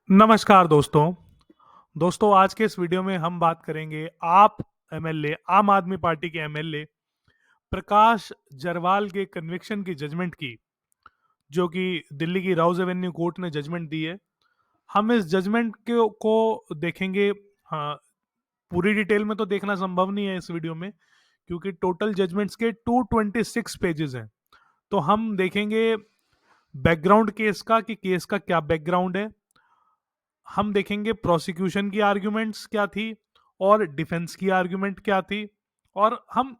नमस्कार दोस्तों। आज के इस वीडियो में हम बात करेंगे आप एमएलए आम आदमी पार्टी के एमएलए प्रकाश जरवाल के कन्विक्शन की जजमेंट की, जो कि दिल्ली की राउज एवेन्यू कोर्ट ने जजमेंट दी है। हम इस जजमेंट को देखेंगे। हाँ, पूरी डिटेल में तो देखना संभव नहीं है इस वीडियो में, क्योंकि टोटल जजमेंट्स के 226 पेजेस हैं। तो हम देखेंगे बैकग्राउंड केस का, कि केस का क्या बैकग्राउंड है। हम देखेंगे प्रोसिक्यूशन की आर्ग्यूमेंट्स क्या थी और डिफेंस की आर्ग्यूमेंट क्या थी। और हम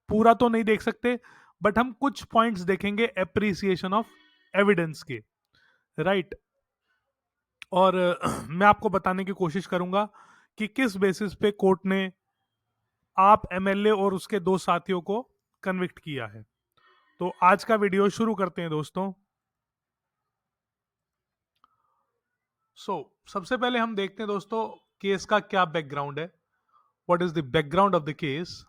पूरा तो नहीं देख सकते, बट हम कुछ पॉइंट्स देखेंगे एप्रिसिएशन ऑफ एविडेंस के, राइट। और मैं आपको बताने की कोशिश करूंगा कि किस बेसिस पे कोर्ट ने आप एमएलए और उसके दो साथियों को कन्विक्ट किया है। तो आज का वीडियो शुरू करते हैं दोस्तों। सबसे पहले हम देखते हैं दोस्तों केस का क्या बैकग्राउंड है। What is the background of the case?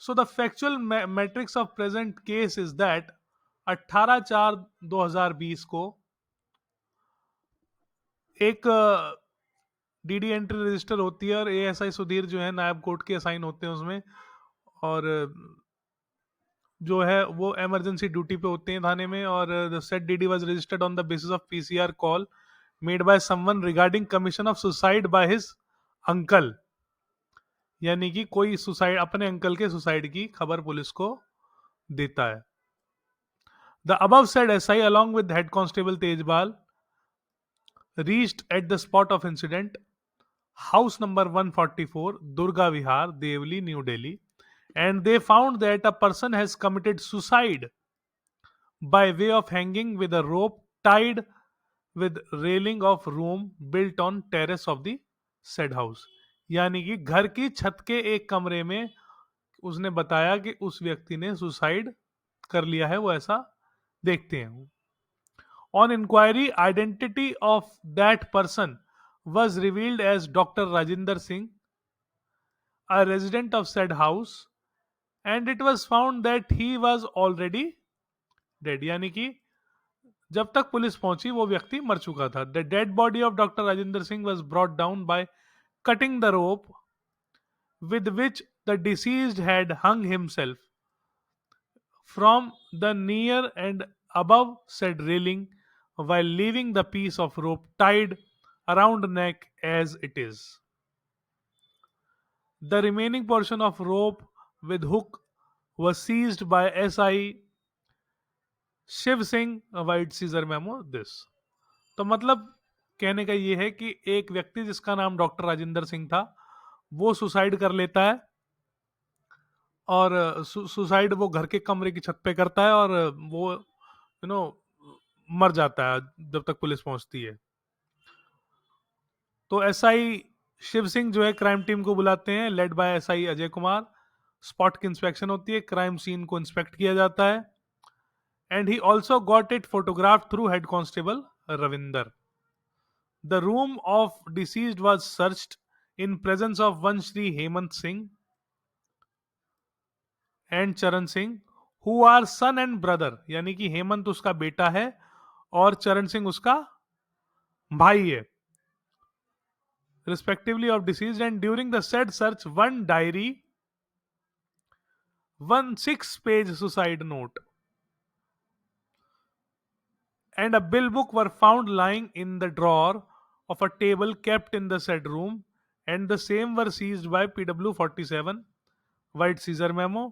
So the factual matrix of present case is that 18/4/2020 को एक डीडी एंट्री रजिस्टर होती है और एएसआई सुधीर जो है नायब कोर्ट के असाइन होते हैं उसमें, और जो है वो इमरजेंसी ड्यूटी पे होते हैं थाने में। और the set DD was registered on the basis of PCR call made by someone regarding commission of suicide by his uncle, यानी कि कोई सुसाइड, अपने अंकल के सुसाइड की खबर पुलिस को देता है। The above said SI along with head constable Tejpal reached at the spot of incident, house number 144, Durga Vihar, Devli, New Delhi, and they found that a person has committed suicide by way of hanging with a rope tied with railing of room built on terrace of the said house। यानी कि घर की छत के एक कमरे में उसने बताया कि उस व्यक्ति ने सुसाइड कर लिया है, वो ऐसा देखते हैं। On inquiry, identity of that person was revealed as Dr. Rajinder Singh, a resident of said house, and it was found that he was already dead। यानी कि जब तक पुलिस पहुंची वो व्यक्ति मर चुका था। The dead body of Dr. Rajinder Singh was brought down by cutting the rope with which the deceased had hung himself from the near and above said railing, while leaving the piece of rope tied around neck as it is. The remaining portion of rope with hook was seized by SI Shiv Singh, vide seizure memo this. तो मतलब कहने का ये है कि एक व्यक्ति जिसका नाम डॉक्टर राजेंद्र सिंह था, वो सुसाइड कर लेता है, और सुसाइड वो घर के कमरे की छत पे करता है, और वो मर जाता है जब तक पुलिस पहुंचती है। तो एसआई शिव सिंह जो है क्राइम टीम को बुलाते हैं, led by SI Ajay Kumar. Spot की इंस्पेक्शन होती है, क्राइम सीन को इंस्पेक्ट किया जाता है, and he also got it photograph through head constable Ravinder. The room of deceased was searched in presence of one Shri Hemant Singh and Charan Singh, who are son and brother. यानी कि हेमंत उसका बेटा है और चरण सिंह उसका भाई है, respectively of deceased। And during the said search, one diary, one 6-page suicide note, and a bill book were found lying in the drawer of a table kept in the said room, and the same were seized by PW 47 white Caesar memo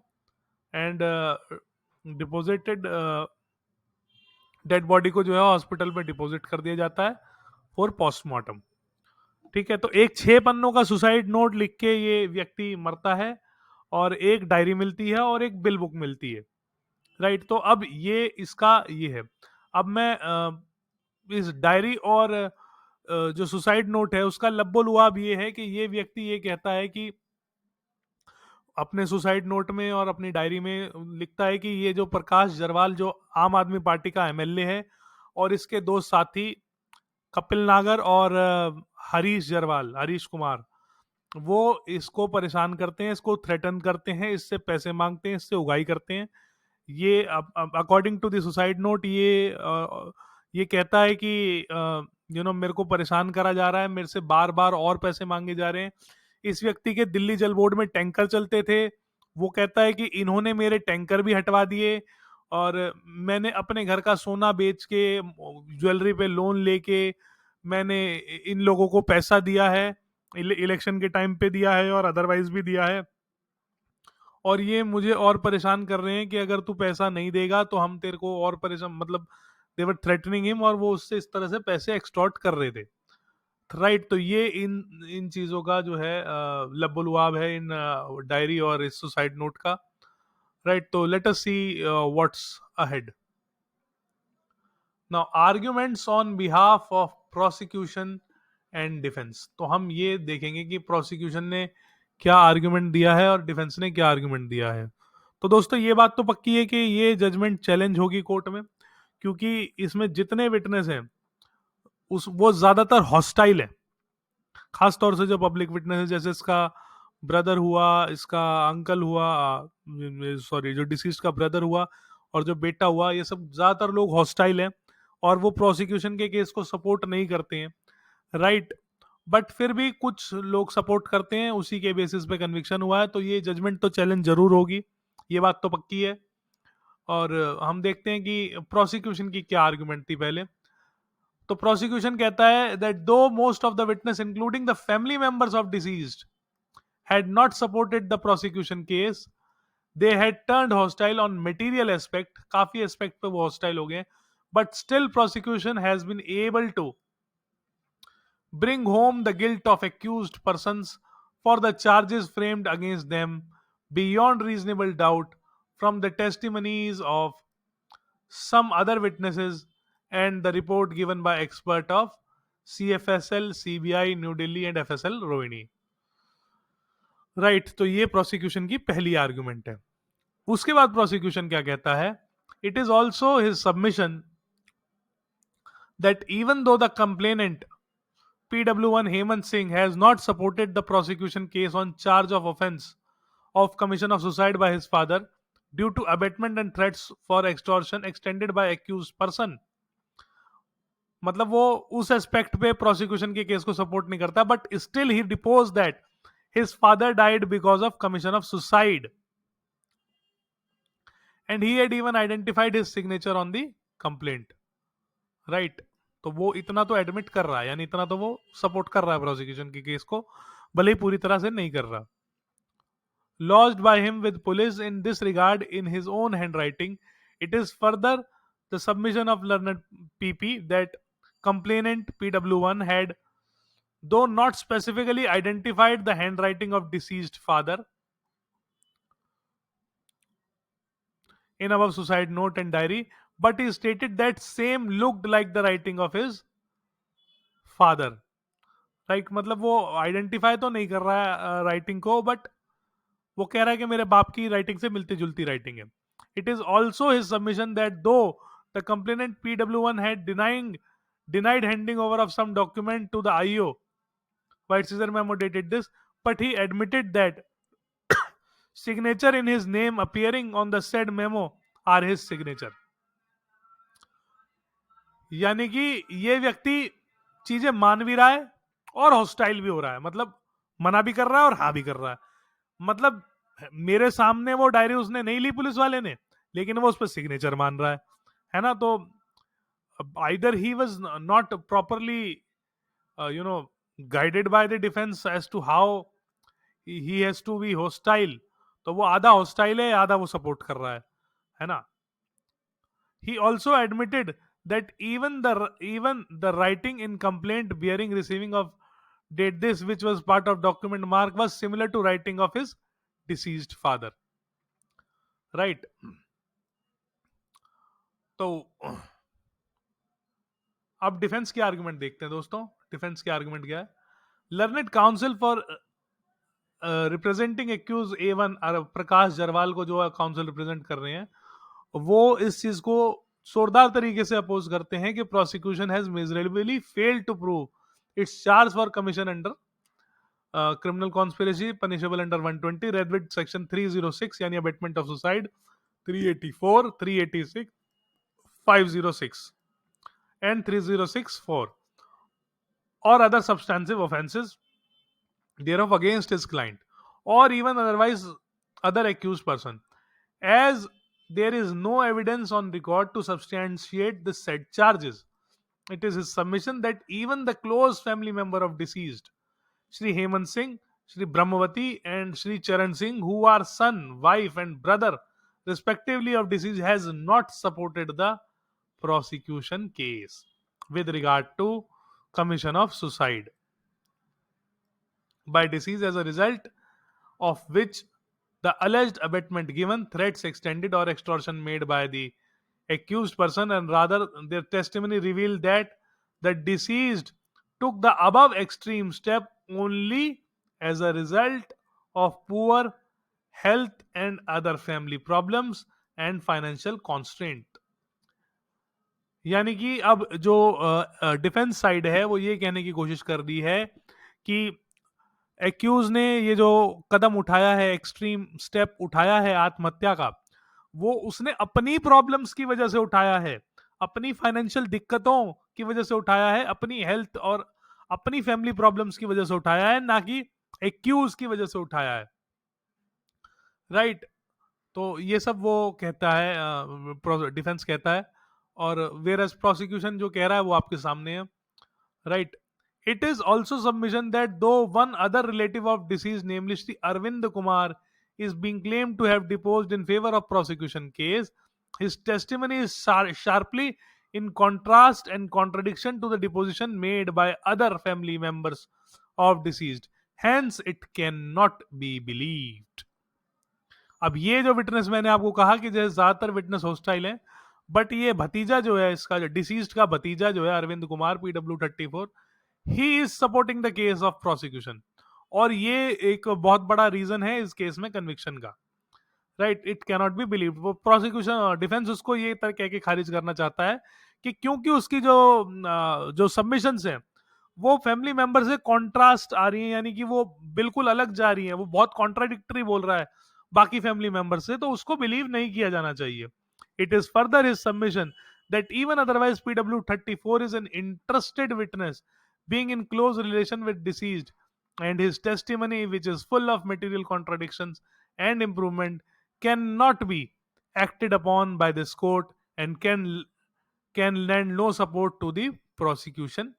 and deposited। Dead body को जो है hospital में deposit कर दिया जाता है for postmortem. ठीक है, तो एक 6 पन्नों का सुसाइड नोट लिख के ये व्यक्ति मरता है, और एक डायरी मिलती है और एक बिल बुक मिलती है, राइट। तो अब ये इसका ये है। अब मैं इस डायरी और जो सुसाइड नोट है उसका लब्बो लुआब ये है कि ये व्यक्ति ये कहता है कि अपने सुसाइड नोट में और अपनी डायरी में लिखता है कि ये जो प्रकाश जरवाल जो आम आदमी पार्टी का एमएलए है, और इसके दो साथी कपिल नागर और हरीश जरवाल, हरीश कुमार, वो इसको परेशान करते हैं, इसको थ्रेटन करते हैं, इससे पैसे मांगते हैं, इससे उगाई करते हैं। ये according to the suicide note ये कहता है कि मेरे को परेशान करा जा रहा है, मेरे से बार बार और पैसे मांगे जा रहे हैं। इस व्यक्ति के दिल्ली जल बोर्ड में टैंकर चलते थे, वो कहता है कि इन्होंने मेरे टैंकर भी हटवा दिए, और मैंने अपने घर का सोना बेच के, ज्वेलरी पे लोन लेके मैंने इन लोगों को पैसा दिया है, इलेक्शन के टाइम पे दिया है और अदरवाइज भी दिया है, और ये मुझे और परेशान कर रहे हैं कि अगर तू पैसा नहीं देगा तो हम तेरे को और परेशान, मतलब दे वर थ्रेटनिंग हिम, और वो उससे इस तरह से पैसे एक्सटॉर्ट कर रहे थे। राइट, तो ये इन इन चीजों का जो है लबुलुआब है इन डायरी और इस सुसाइड नोट का। राइट, तो let us see what's ahead now. Arguments on behalf of prosecution and defence. तो हम ये देखेंगे कि प्रोसिक्यूशन ने क्या आर्ग्यूमेंट दिया है और डिफेंस ने क्या आर्ग्यूमेंट दिया है। तो दोस्तों ये बात तो पक्की है कि ये जजमेंट चैलेंज होगी कोर्ट में, क्योंकि इसमें जितने विटनेस हैं उस वो ज्यादातर हॉस्टाइल है। खास तौर से जो पब्लिक विटनेस है, जैसे इसका ब्रदर हुआ, इसका अंकल हुआ, सॉरी जो डिसीज का ब्रदर हुआ, और जो बेटा हुआ, ये सब ज्यादातर लोग हॉस्टाइल हैं और वो प्रोसिक्यूशन के केस को सपोर्ट नहीं करते हैं। राइट, बट फिर भी कुछ लोग सपोर्ट करते हैं, उसी के बेसिस पे कन्विक्शन हुआ है, तो ये जजमेंट तो चैलेंज जरूर होगी, ये बात तो पक्की है। और हम देखते हैं कि प्रोसिक्यूशन की क्या आर्गुमेंट थी पहले। तो प्रोसिक्यूशन कहता है दैट दो most of the witness including the family members of deceased had not supported the prosecution case, they had turned hostile on material aspect, काफी aspect पे वो hostile हो गए, but still prosecution has been able to bring home the guilt of accused persons for the charges framed against them beyond reasonable doubt from the testimonies of some other witnesses and the report given by expert of CFSL, CBI, New Delhi and FSL, Rohini. Right, तो ये prosecution की पहली argument है। उसके बाद prosecution क्या कहता है, it is also his submission that even though the complainant PW1 Hemant Singh has not supported the prosecution case on charge of offense of commission of suicide by his father due to abetment and threats for extortion extended by accused person। मतलब वो उस aspect पे prosecution के case को support नहीं करता, but still he depots that his father died because of commission of suicide and he had even identified his signature on the complaint. Right, तो वो इतना तो एडमिट कर रहा है, यानी इतना तो वो सपोर्ट कर रहा है प्रोसिक्यूशन के केस को, भले ही पूरी तरह से नहीं कर रहा। lodged by him with police in this regard in his own handwriting, it is further the submission of learned PP that complainant PW1 had, though not specifically identified the handwriting of deceased father in above suicide note and diary, but he stated that same looked like the writing of his father। Right, मतलब वो identify तो नहीं कर रहा है writing को, but वो कह रहा है कि मेरे बाप की राइटिंग से मिलती जुलती राइटिंग है। It is also his submission that though the complainant PW1 had denied handing over of some document to the IO, White Scissor memo dated this, but he admitted that signature in his name appearing on the said memo are his signature। यानी कि ये व्यक्ति चीजें मान भी रहा है और हॉस्टाइल भी हो रहा है, मतलब मना भी कर रहा है और हाँ भी कर रहा है। मतलब मेरे सामने वो डायरी उसने नहीं ली पुलिस वाले ने, लेकिन वो उस पर सिग्नेचर मान रहा है ना। तो either he was not properly guided by the defence as to how he has to be hostile, तो वो आधा हॉस्टाइल है, आधा वो सपोर्ट कर रहा है ना। He also admitted that even the writing in complaint bearing receiving of date this, which was part of document mark, was similar to writing of his deceased father। Right, तो अब defence के argument देखते हैं दोस्तों। Defence के argument क्या है, learned counsel for representing accused A1 Prakash Jarwal को जो काउंसिल रिप्रेजेंट कर रहे हैं, वो इस चीज को जोरदार तरीके से अपोज करते हैं कि prosecution has miserably failed to prove its charge for commission under criminal conspiracy punishable under 120 read with section 306 यानी abetment of suicide 384 386 506 and 3064 or other substantive offenses thereof against his client, or even otherwise other accused person, as there is no evidence on record to substantiate the said charges. It is his submission that even the close family member of deceased, Shri Hemant Singh, Shri Brahmavati, and Shri Charan Singh, who are son, wife, and brother, respectively, of deceased, has not supported the prosecution case with regard to commission of suicide by deceased, as a result of which the alleged abetment given, threats extended, or extortion made by the accused person, and rather their testimony revealed that the deceased took the above extreme step only as a result of poor health and other family problems and financial constraint. यानी कि अब जो defence side है वो ये कहने की कोशिश कर रही है कि एक्यूज ने ये जो कदम उठाया है, एक्सट्रीम स्टेप उठाया है आत्महत्या का, वो उसने अपनी प्रॉब्लम्स की वजह से उठाया है, अपनी फाइनेंशियल दिक्कतों की वजह से उठाया है, अपनी हेल्थ और अपनी फैमिली प्रॉब्लम्स की वजह से उठाया है, ना कि एक्यूज की वजह से उठाया है। राइट तो ये सब वो कहता है, डिफेंस कहता है, और वेयर एज प्रोसिक्यूशन जो कह रहा है वो आपके सामने है। Right It is also submission that though one other relative of deceased, namely Shri Arvind Kumar, is being claimed to have deposed in favor of prosecution case, his testimony is sharply in contrast and contradiction to the deposition made by other family members of deceased. Hence, it cannot be believed. अब ये जो witness मैंने आपको कहा कि जैसे ज्यादातर witness hostile है, बट ये भतीजा जो है इसका, जो डिसीज्ड का भतीजा जो है Arvind Kumar PW34, he is supporting the case of prosecution, और ये एक बहुत बड़ा रीजन है इस केस में कन्विक्शन का। Right it cannot be believe, वो प्रोसिक्यूशन डिफेंस उसको ये कह के खारिज करना चाहता है कि क्योंकि उसकी जो सबमिशंस हैं वो फैमिली मेंबर से कॉन्ट्रास्ट आ रही है, यानी कि वो बिल्कुल अलग जा रही है, वो बहुत कॉन्ट्राडिक्टरी बोल रहा है बाकी फैमिली मेंबर से, तो उसको बिलीव नहीं किया जाना चाहिए। It is further his submission that even otherwise PW34 is an interested witness being in close relation with deceased, and his testimony, which is full of material contradictions and improvement, cannot be acted upon by this court and can lend no support to the prosecution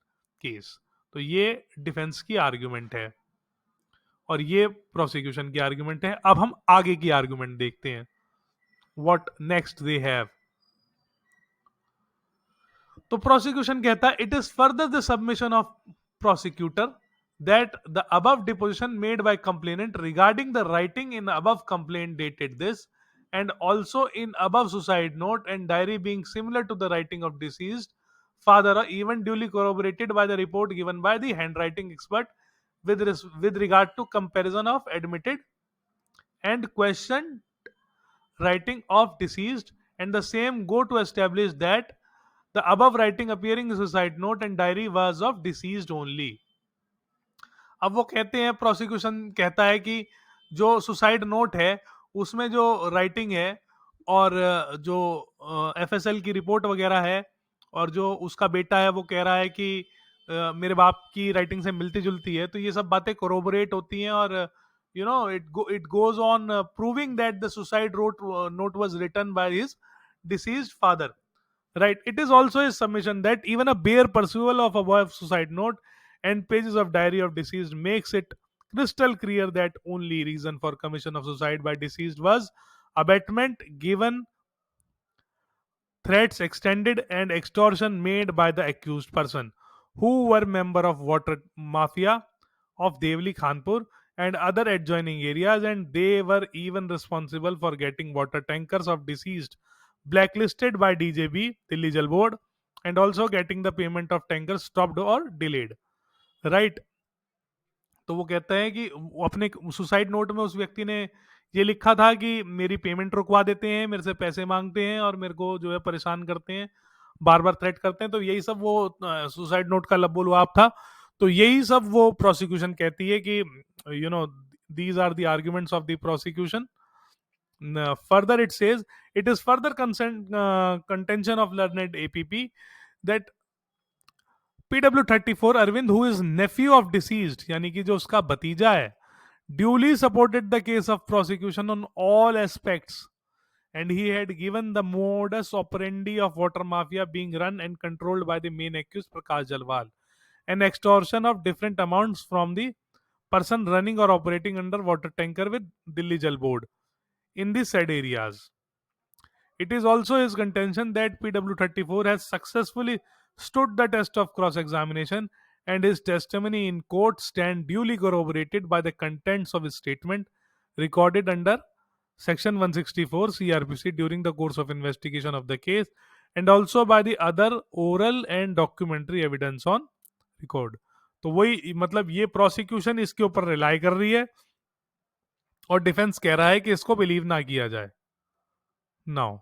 case. तो ये defence की argument है और ये prosecution की argument है। अब हम आगे की आर्ग्यूमेंट देखते हैं, व्हाट नेक्स्ट दे हैव। तो प्रोसिक्यूशन कहता है it is further the submission of prosecutor that the above deposition made by complainant regarding the writing in above complaint dated this, and also in above suicide note and diary being similar to the writing of deceased father, are even duly corroborated by the report given by the handwriting expert with regard to comparison of admitted and questioned writing of deceased, and the same go to establish that the above writing appearing in suicide note and diary was of deceased only. अब वो कहते हैं, prosecution कहता है कि जो suicide note है उसमें जो राइटिंग है और जो एफएसएल की रिपोर्ट वगैरह है, और जो उसका बेटा है वो कह रहा है कि मेरे बाप की राइटिंग से मिलती जुलती है, तो ये सब बातें कोरोबोरेट होती हैं, और it goes on proving that the suicide note was written by his deceased father. Right. It is also his submission that even a bare perusal of above suicide note and pages of diary of deceased makes it crystal clear that only reason for commission of suicide by deceased was abetment given, threats extended, and extortion made by the accused person, who were member of water mafia of Devli Khanpur and other adjoining areas, and they were even responsible for getting water tankers of deceased blacklisted by DJB, Delhi Jal Board, and also getting the payment of tankers stopped or delayed. Right. तो वो कहता है कि अपने suicide note में उस व्यक्ति ने ये लिखा था कि मेरी पेमेंट रुकवा देते हैं, मेरे से पैसे मांगते हैं और मेरे को जो है परेशान करते हैं, बार बार थ्रेट करते हैं, तो यही सब वो सुसाइड नोट का लबोलुआब था। तो यही सब वो प्रोसिक्यूशन कहती है कि these are the arguments of the prosecution. Further it says it is further contention of learned APP that PW34 Arvind, who is nephew of deceased, यानी कि जो उसका भतीजा है, duly supported the case of prosecution on all aspects, and he had given the modus operandi of water mafia being run and controlled by the main accused Prakash Jalwal, an extortion of different amounts from the person running or operating under water tanker with Delhi Jal Board in the said areas. It is also his contention that PW34 has successfully stood the test of cross examination, and his testimony in court stand duly corroborated by the contents of his statement recorded under Section 164 CRPC during the course of investigation of the case, and also by the other oral and documentary evidence on record. तो वही मतलब ये prosecution इसके ऊपर rely कर रही है और डिफेंस कह रहा है कि इसको बिलीव ना किया जाए. Now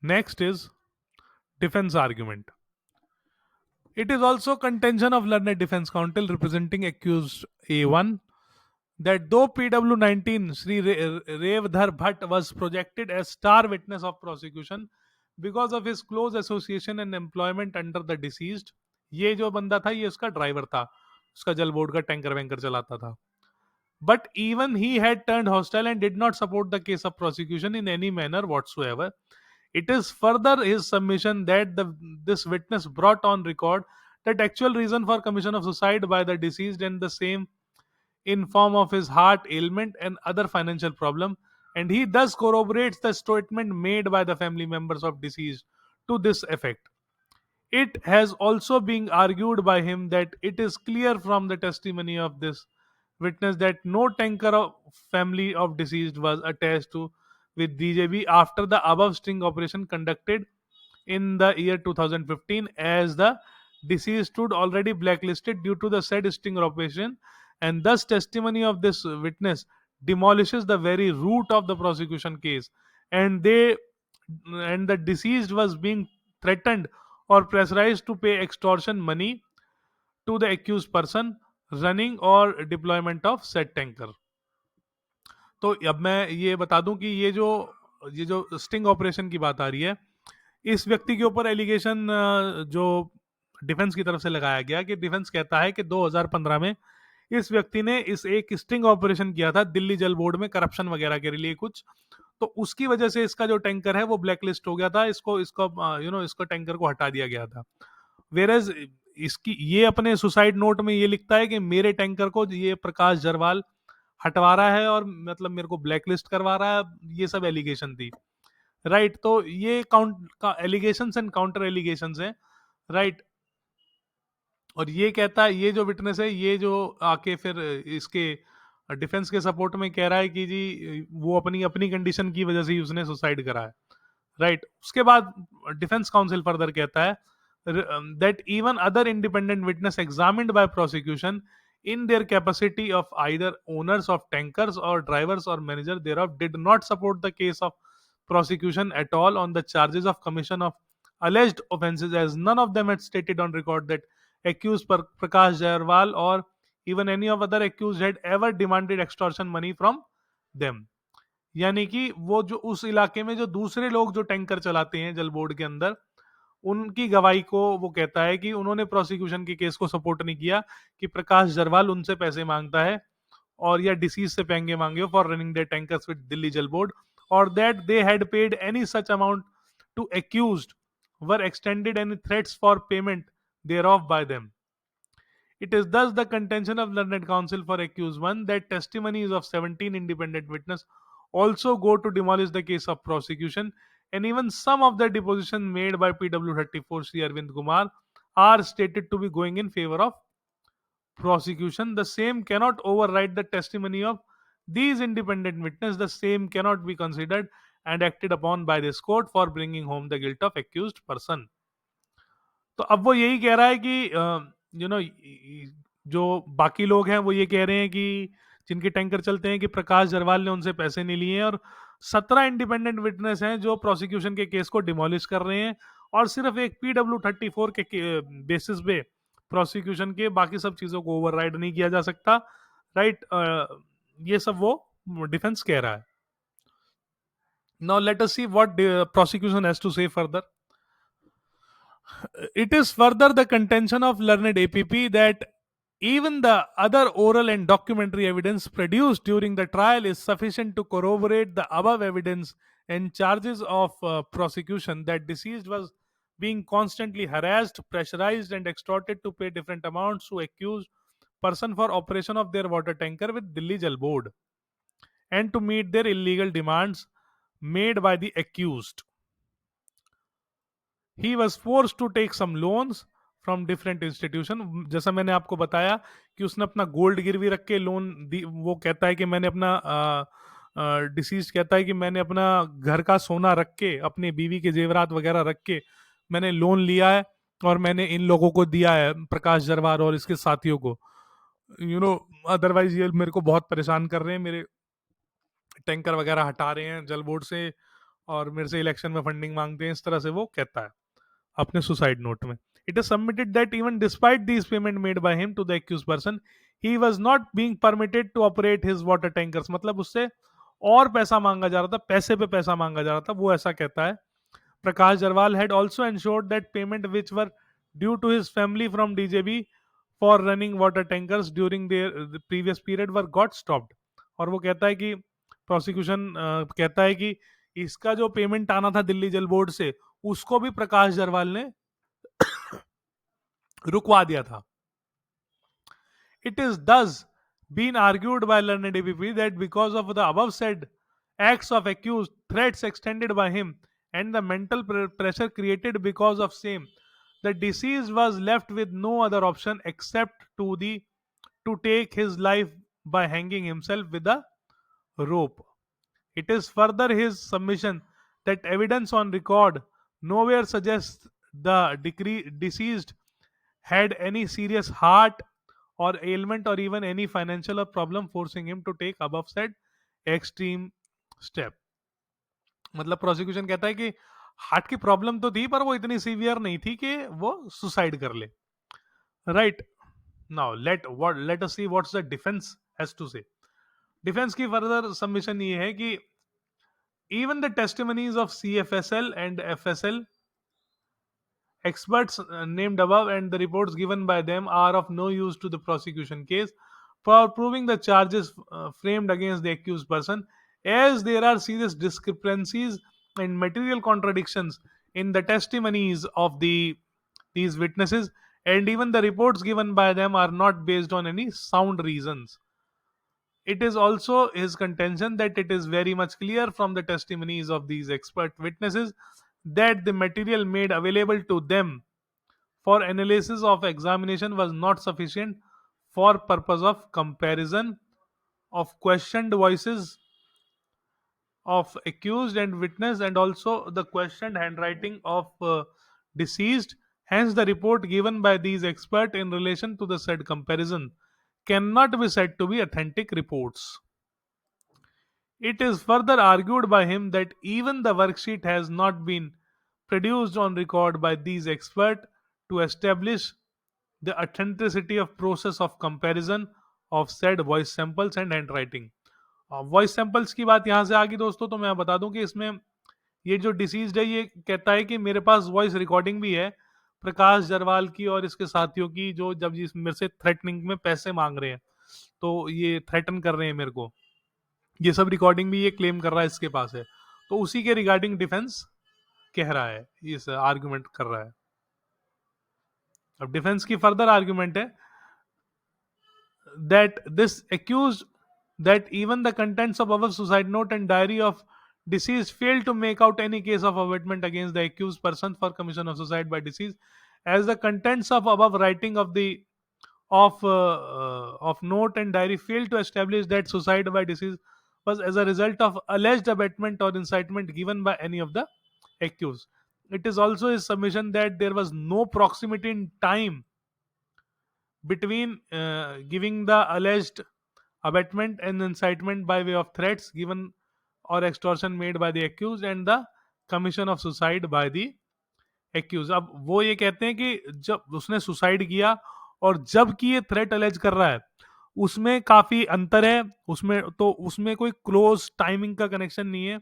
next is defense argument. It is also contention of learned defense counsel representing accused A1 that though PW19 Sri Revdhar Bhatt was projected as star witness of prosecution because of his close association and employment under the deceased. ये जो बंदा था ये उसका driver था, उसका जल board का टैंकर वैंकर चलाता था. But even he had turned hostile and did not support the case of prosecution in any manner whatsoever. It is further his submission that this witness brought on record that actual reason for commission of suicide by the deceased and the same in form of his heart ailment and other financial problem, and he thus corroborates the statement made by the family members of deceased to this effect. It has also been argued by him that it is clear from the testimony of this witness that no tanker of family of deceased was attached to with DJB after the above sting operation conducted in the year 2015, as the deceased stood already blacklisted due to the said sting operation, and thus testimony of this witness demolishes the very root of the prosecution case, and the deceased was being threatened or pressurized to pay extortion money to the accused person running or deployment of said tanker. तो अब मैं ये बता दूं कि ये जो sting operation की बात आ रही है, इस व्यक्ति के ऊपर एलिगेशन जो डिफेंस की तरफ से लगाया गया कि डिफेंस कहता है कि 2015 में इस व्यक्ति ने इस एक स्टिंग ऑपरेशन किया था दिल्ली जल बोर्ड में करप्शन वगैरह के लिए कुछ, तो उसकी वजह से इसका जो टैंकर है वो ब्लैकलिस्ट हो गया था, इसको इसको इसको टैंकर को हटा दिया गया था. वेरएज इसकी ये अपने सुसाइड नोट में ये लिखता है कि मेरे टैंकर को ये प्रकाश जरवाल हटवा रहा है और मतलब मेरे को ब्लैकलिस्ट करवा रहा है. ये सब एलिगेशन थी, राइट. तो ये एलिगेशन एंड काउंटर एलिगेशन है, राइट. और ये कहता है, ये जो विटनेस है ये जो आके फिर इसके डिफेंस के सपोर्ट में कह रहा है कि जी वो अपनी अपनी कंडीशन की वजह से ही उसने सुसाइड करा है, राइट. उसके बाद डिफेंस काउंसिल फर्दर कहता है that even other independent witness examined by prosecution in their capacity of either owners of tankers or drivers or manager thereof did not support the case of prosecution at all on the charges of commission of alleged offences, as none of them had stated on record that accused Prakash Jayarwal or even any of other accused had ever demanded extortion money from them. यानी कि वो जो उस इलाके में जो दूसरे लोग जो टैंकर चलाते हैं जल बोर्ड के अंदर, उनकी गवाही को वो कहता है कि उन्होंने प्रोसिक्यूशन के केस को सपोर्ट नहीं किया कि प्रकाश जरवाल उनसे पैसे मांगता है और या डिसीज से पैंगे मांगे हो for running their tankers with Delhi Jal board, और that they had paid any such amount to accused were extended any threats for payment thereof by them. It is thus the contention of learned counsel for accused one that testimonies of 17 independent witnesses also go to demolish the case of prosecution, and even some of the depositions made by PW34 C. Arvind Kumar are stated to be going in favor of prosecution. The same cannot override the testimony of these independent witnesses. The same cannot be considered and acted upon by this court for bringing home the guilt of accused person. तो अब वो यही कह रहा है कि जो बाकी लोग हैं वो ये कह रहे हैं कि जिनके टैंकर चलते हैं कि प्रकाश जरवाल ने उनसे पैसे नहीं लिए हैं, और 17 इंडिपेंडेंट विटनेस हैं जो प्रोसिक्यूशन के केस को डिमोलिश कर रहे हैं, और सिर्फ एक PW34 के बेसिस पे प्रोसिक्यूशन के बाकी सब चीजों को ओवरराइड नहीं किया जा सकता, राइट. ये सब वो डिफेंस कह रहा है. Now let us see what prosecution has to say further. It is further the contention of learned APP that even the other oral and documentary evidence produced during the trial is sufficient to corroborate the above evidence and charges of prosecution that deceased was being constantly harassed, pressurized, and extorted to pay different amounts to accused person for operation of their water tanker with Delhi Jal Board and to meet their illegal demands made by the accused. He was force to take some loans from different institution. जैसा मैंने आपको बताया कि उसने अपना gold गिरवी रख के लोन दी. वो कहता है कि मैंने अपना डिसीज कहता है कि मैंने अपना घर का सोना रख के, अपनी बीवी के जेवरात वगैरह रख के मैंने लोन लिया है और मैंने इन लोगों को दिया है, प्रकाश जरवार और इसके साथियों को. अदरवाइज ये मेरे को बहुत परेशान कर रहे हैं, मेरे टैंकर वगैरह हटा रहे हैं जल बोर्ड से और मेरे से इलेक्शन में फंडिंग मांगते हैं. इस तरह से वो कहता है अपने सुसाइड नोट में. It is submitted that even despite this payment made by him to the accused person, he was not being permitted to operate his water tankers. मतलब उससे और पैसा मांगा जा रहा था, पैसे पे पैसा मांगा जा रहा था, वो ऐसा कहता है. Prakash Jarwal had also ensured that payment which were due to his family from DJB for running water tankers during the previous period were got stopped. और वो कहता है कि प्रोसिक्यूशन कहता है कि इसका जो पेमेंट आना था दिल्ली जल बोर्ड से, उसको भी प्रकाश जरवाल ने रुकवा दिया था. It is thus been argued by learned APP that because of the above said acts of accused, threats extended by him, and the mental pressure created because of same, the deceased was left with no other option except to take his life by hanging himself with a rope. It is further his submission that evidence on record nowhere suggests the deceased had any serious heart or ailment or even any financial or problem forcing him to take above said extreme step. मतलब prosecution कहता है कि heart की problem तो थी पर वो इतनी सीवियर नहीं थी कि वो सुसाइड कर ले. Right now let us see what's the defence has to say. Defence की फर्दर सबमिशन ये है कि even the testimonies of CFSL and FSL experts named above and the reports given by them are of no use to the prosecution case for proving the charges framed against the accused person, as there are serious discrepancies and material contradictions in the testimonies of these witnesses, and even the reports given by them are not based on any sound reasons. It is also his contention that it is very much clear from the testimonies of these expert witnesses that the material made available to them for analysis of examination was not sufficient for purpose of comparison of questioned voices of accused and witness and also the questioned handwriting of deceased. Hence the report given by these experts in relation to the said comparison cannot be said to be authentic reports. It is further argued by him that even the worksheet has not been produced on record by these experts to establish the authenticity of process of comparison of said voice samples and handwriting. Voice samples की बात यहाँ से आ गई दोस्तों, तो मैं बता दूं कि इसमें ये जो डिसीज्ड है ये कहता है कि मेरे पास वॉइस रिकॉर्डिंग भी है प्रकाश जरवाल की और इसके साथियों की, जो जब जिस मेरे से थ्रेटनिंग में पैसे मांग रहे हैं, तो ये थ्रेटन कर रहे हैं मेरे को, ये सब रिकॉर्डिंग भी ये क्लेम कर रहा है इसके पास है. तो उसी के रिगार्डिंग डिफेंस कह रहा है, इस आर्गुमेंट कर रहा है. अब डिफेंस की फर्दर आर्गुमेंट है that this accused that even the contents of our suicide note and diary of deceased failed to make out any case of abatement against the accused person for commission of suicide by deceased, as the contents of above writing of note and diary failed to establish that suicide by deceased was as a result of alleged abetment or incitement given by any of the accused. It is also his submission that there was no proximity in time between giving the alleged abetment and incitement by way of threats given or extortion made by the accused and the commission of suicide by the accused. अब वो ये कहते हैं कि जब उसने suicide किया और जब कि ये थ्रेट अलेज कर रहा है उसमें काफी अंतर है. उसमें कोई क्लोज टाइमिंग का कनेक्शन नहीं है,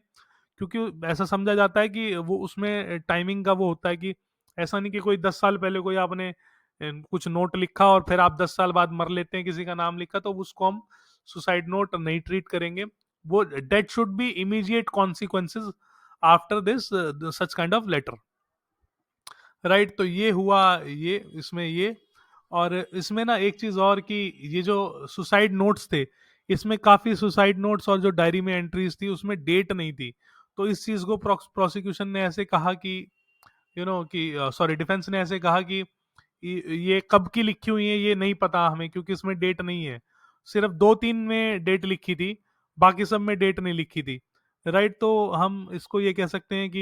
क्योंकि ऐसा समझा जाता है कि वो उसमें टाइमिंग का वो होता है कि ऐसा नहीं कि कोई 10 साल पहले कोई आपने कुछ नोट लिखा और फिर आप 10 साल बाद मर लेते हैं, किसी का नाम लिखा, तो उसको हम सुसाइड नोट नहीं ट्रीट करेंगे। वो death should be immediate consequences after this such kind of letter, right. तो ये हुआ, ये इसमें ये। और इसमें ना एक चीज और कि ये जो सुसाइड नोट्स थे, इसमें काफी सुसाइड नोट्स और जो डायरी में एंट्रीज थी उसमें डेट नहीं थी। तो इस चीज को प्रोसिक्यूशन ने ऐसे कहा कि कि सॉरी, डिफेंस ने ऐसे कहा कि ये कब की लिखी हुई है ये नहीं पता हमें, क्योंकि इसमें डेट नहीं है। सिर्फ 2-3 में डेट लिखी थी, बाकी सब में डेट नहीं लिखी थी, राइट। तो हम इसको ये कह सकते हैं कि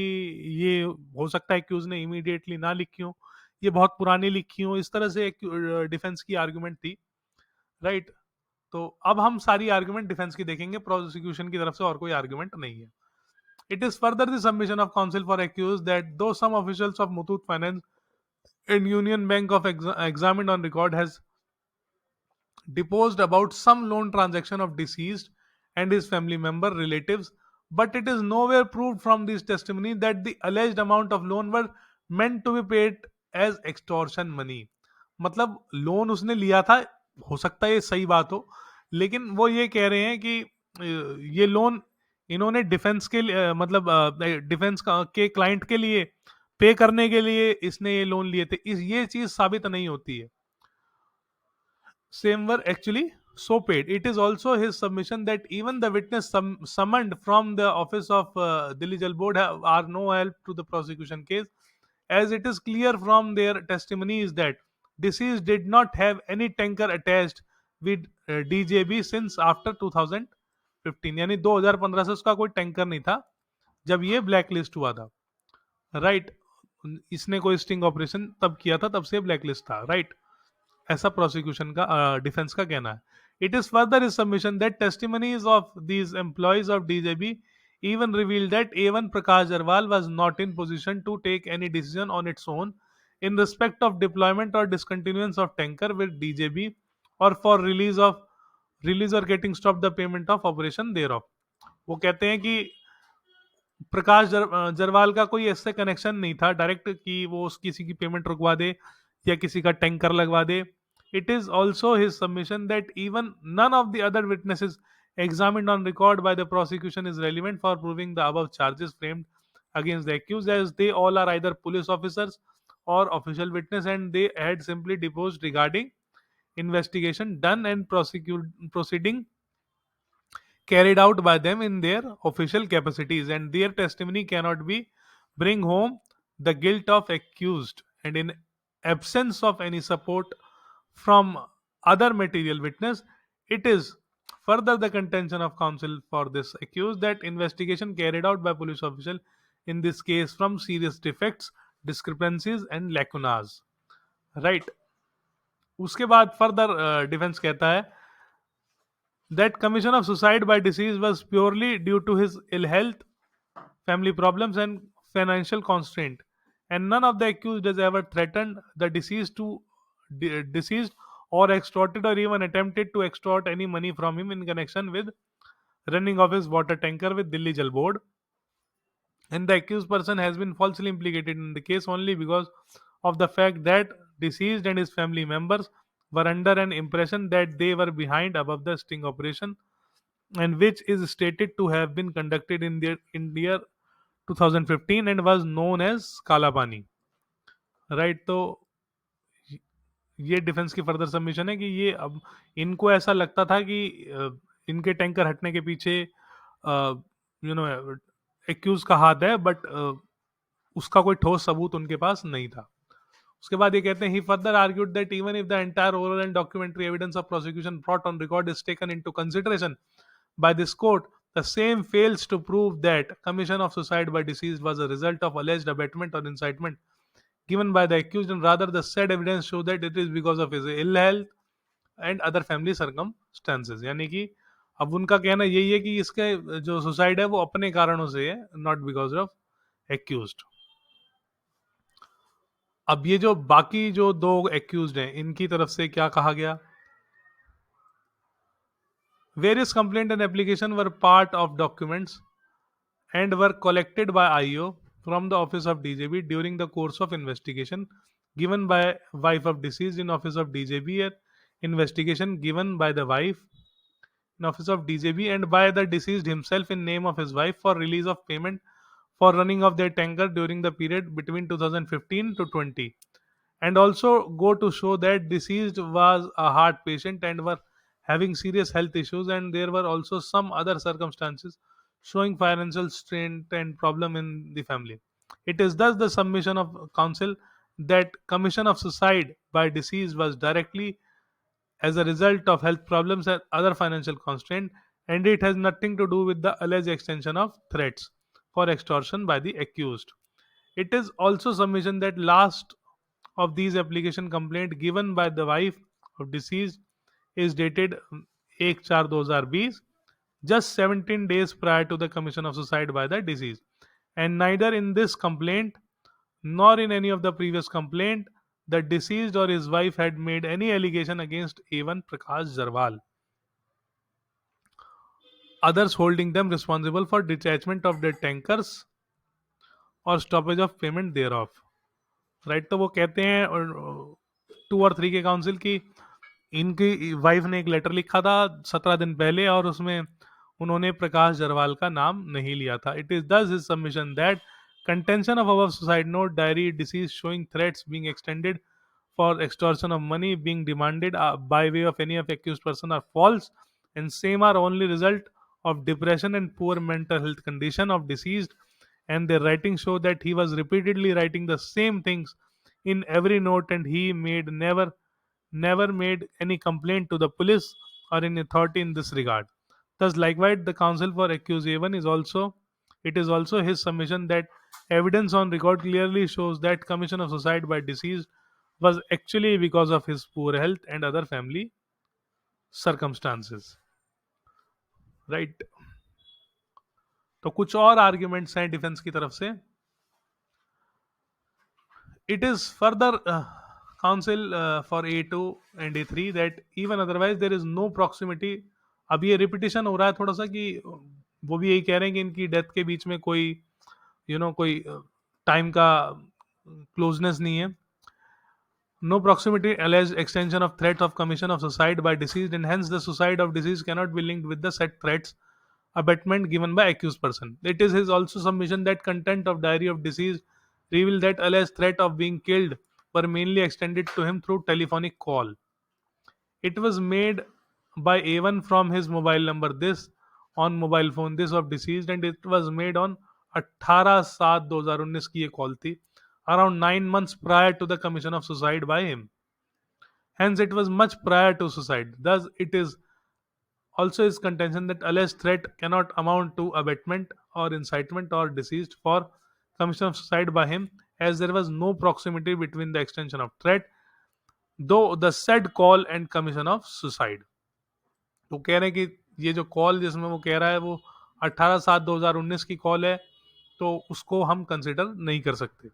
ये हो सकता है कि उसने इमीडिएटली ना लिखी हो, ये बहुत पुरानी लिखी हो, इस तरह से डिफेंस की आर्गुमेंट थी, राइट। तो अब हम सारी आर्गुमेंट डिफेंस की देखेंगे, प्रोसिक्यूशन की तरफ से और कोई आर्गुमेंट नहीं है। It is further the submission of counsel for accused that though some officials of Muthoot Finance and Union Bank of examined on record has deposed about some loan transaction of deceased and his family member relatives, but it is nowhere proved from these testimony that the alleged amount of loan were meant to be paid as extortion money. मतलब loan उसने लिया था, हो सकता है ये सही बात हो, लेकिन वो ये कह रहे हैं कि ये लोन इन्होंने डिफेंस के मतलब डिफेंस के क्लाइंट के लिए पे करने के लिए इसने ये लोन लिए थे, ये चीज साबित नहीं होती है। Same were actually so paid. It is also his submission that even the witness summoned from the office of Delhi Jal Board are no help to the prosecution case, as it is clear from their testimonies that deceased did not have any tanker attached with DJB since after 2015. यानी 2015 से उसका कोई tanker नहीं था जब ये black list हुआ था, राइट। इसने कोई स्टिंग ऑपरेशन तब किया था, तब से ब्लैक लिस्ट था, राइट। ऐसा प्रोसिक्यूशन का डिफेंस का कहना है। It is further is submission that testimonies of these employees of DJB even revealed that A1 Prakash Jarwal was not in position to take any decision on its own in respect of deployment or discontinuance of tanker with DJB or for release or getting stopped the payment of operation thereof. वो कहते हैं कि प्रकाश जरवाल का कोई ऐसे connection नहीं था direct कि वो किसी की पेमेंट रुकवा दे या किसी का टैंकर लगवा दे। It is also his submission that even none of the other witnesses examined on record by the prosecution is relevant for proving the above charges framed against the accused, as they all are either police officers or official witness and they had simply deposed regarding investigation done and proceeding carried out by them in their official capacities, and their testimony cannot be bring home the guilt of accused, and in absence of any support from other material witness, it is further the contention of counsel for this accused that investigation carried out by police official in this case from serious defects, discrepancies and lacunas, right। उसके बाद further defence कहता है that commission of suicide by deceased was purely due to his ill health, family problems, and financial constraint, and none of the accused has ever threatened the deceased or extorted or even attempted to extort any money from him in connection with running of his water tanker with Delhi Jal Board, and the accused person has been falsely implicated in the case only because of the fact that deceased and his family members were under an impression that they were behind above the sting operation, and which is stated to have been conducted in year 2015 and was known as Kala Pani, right। तो ये defence की further submission है कि ये अब इनको ऐसा लगता था कि इनके टैंकर हटने के पीछे एक्यूज का हाथ है, बट उसका कोई ठोस सबूत उनके पास नहीं था। उसके बाद ये कहते हैं he further argued that even if the entire oral and documentary evidence of prosecution brought on record is taken into consideration by this court, the same fails to prove that commission of suicide by deceased was a result of alleged abetment or incitement given by the accused, and rather the said evidence show that it is because of his ill health and other family circumstances। यानी कि अब उनका कहना यही है कि इसके जो सुसाइड है वो अपने कारणों से है, नॉट बिकॉज ऑफ एक्यूज्ड। अब ये जो बाकी जो दो एक्यूज्ड हैं इनकी तरफ से क्या कहा गया। Various complaint and application were part of documents and were collected by IO from the office of DJB during the course of investigation given by wife of deceased in office of DJB, and investigation given by the wife in office of DJB and by the deceased himself in name of his wife for release of payment for running of their tanker during the period between 2015 to 20, and also go to show that deceased was a heart patient and were having serious health issues, and there were also some other circumstances showing financial strain and problem in the family. It is thus the submission of counsel that commission of suicide by deceased was directly as a result of health problems and other financial constraint, and it has nothing to do with the alleged extension of threats for extortion by the accused. It is also submission that last of these application complaint given by the wife of deceased is dated 1/4/2020, just 17 days prior to the commission of suicide by the deceased, and neither in this complaint nor in any of the previous complaint the deceased or his wife had made any allegation against A1 Prakash Jarwal, others holding them responsible for detachment of their tankers or stoppage of payment thereof. Right, तो वो कहते हैं और 2 और 3 के council की इनकी wife ने एक लेटर लिखा था 17 दिन पहले और उसमें उन्होंने प्रकाश जरवाल का नाम नहीं लिया था. इट इज दस his submission that contention of above suicide note diary deceased showing threats being extended for extortion of money being demanded by way of any of accused person are false, and same are only result of depression and poor mental health condition of deceased, and their writings show that he was repeatedly writing the same things in every note, and he made never made any complaint to the police or any authority in this regard. Thus, likewise, the counsel for accused A1 is also it is also his submission that evidence on record clearly shows that commission of suicide by deceased was actually because of his poor health and other family circumstances. Right. तो कुछ और arguments हैं defence की तरफ से. It is further counsel for A2 and A3 that even otherwise there is no proximity. अब ये repetition हो रहा है थोड़ा सा कि वो भी यही कह रहे हैं कि इनकी डेथ के बीच में कोई कोई टाइम का क्लोजनेस नहीं है. No proximity alleged extension of threat of commission of suicide by deceased, and hence the suicide of deceased cannot be linked with the said threats abatement given by accused person. It is his also submission that content of diary of deceased reveal that alleged threat of being killed were mainly extended to him through telephonic call. It was made by A1 from his mobile number this on mobile phone this of deceased, and it was made on 18/7/2019 की ये call थी, around 9 months prior to the commission of suicide by him. Hence, it was much prior to suicide. Thus, it is also his contention that alleged threat cannot amount to abetment or incitement or deceased for commission of suicide by him, as there was no proximity between the extension of threat, though the said call and commission of suicide. तो कह रहे हैं कि ये जो call जिसमें वो कह रहा है वो 18/7/2019 की कॉल है, तो उसको हम कंसिडर नहीं कर सकते.